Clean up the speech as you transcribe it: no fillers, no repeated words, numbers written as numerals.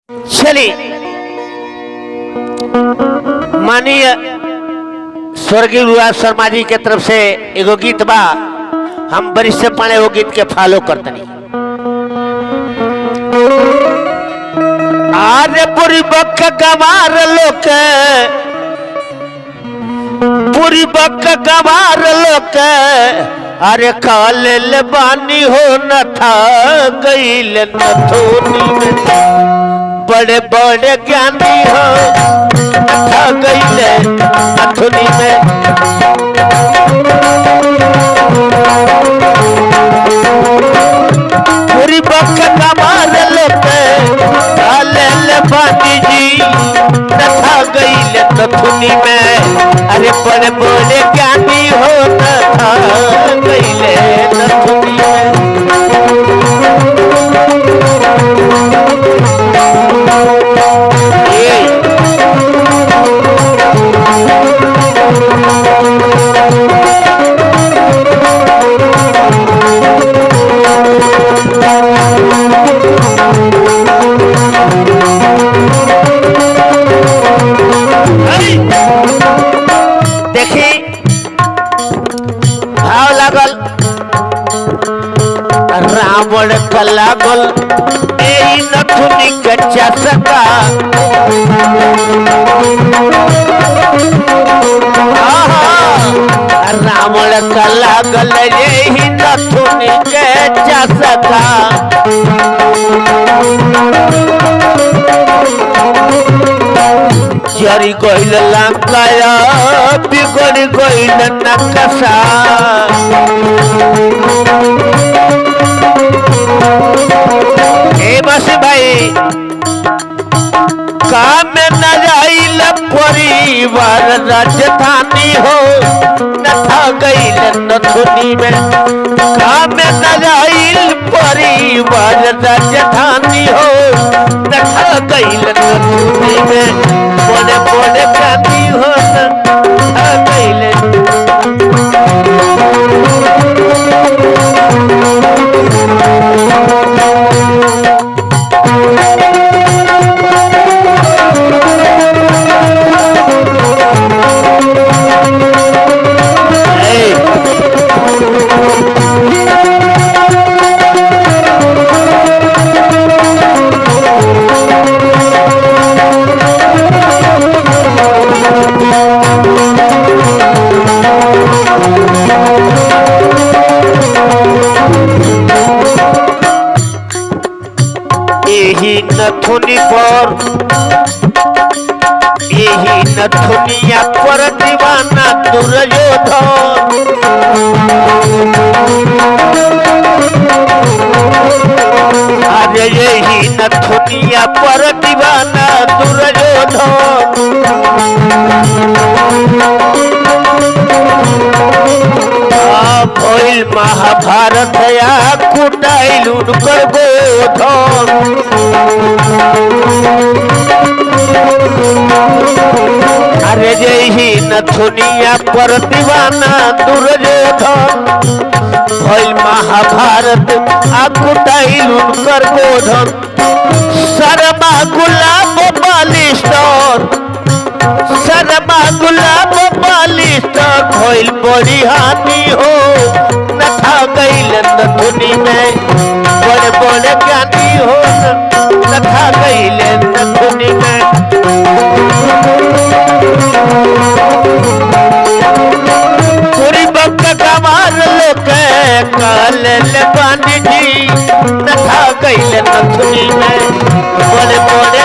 चलिए माननीय स्वर्गीय युवराज शर्मा जी के तरफ से एगो गीत बा, हम वरिष्ठ पाने वो गीत के फॉलो करतनी। आरे पूरी बक गवार लोक, पूरी बक गवार लोक, अरे काले बानी हो न था गईल नथोनी में, बड़े बड़े ज्ञानी हो था गईल नथोनी में। पूरी बक गवार लोक, काले बानी जी था गईल नथोनी में, अरे बड़े बड़े ज्ञानी हो न था गईले नथुनी में। रावण का लागल नथुनी कच्चा सका, रावण का लागल यही नथुनी कच्चा सका। जरी गईल लंकाया बिगड़ गईल नकशा, भाई काम न जाइल परिवार राजधानी हो न था गईल नथुनी में, काम न जाइल परिवार राजधानी हो न था गईल नथुनी में, बोले बोले गांधी हो न था गईल। नथुनी पर यही नथुनिया पर दीवाना दुर्योधन, अरे यही नथुनिया पर दीवाना दुर्योधन। भइल महाभारत या कुटाइल उनकर गोधन, अरे यही नथुनिया पर दीवाना दुर्योधन, भइल महाभारत आ कुटाइल उनकर गोधन। शर्मा गुलाब बालिस्टर, शर्मा गुलाब बालिस्टर, भइल बड़ी हानि हो न था गईल नथुनी में, बड़े बड़े ज्ञानी हो न था गईल नथुनी में। पूरी बक गवार लोक, काले बानी जी न था गईल नथुनी में, बड़े बड़े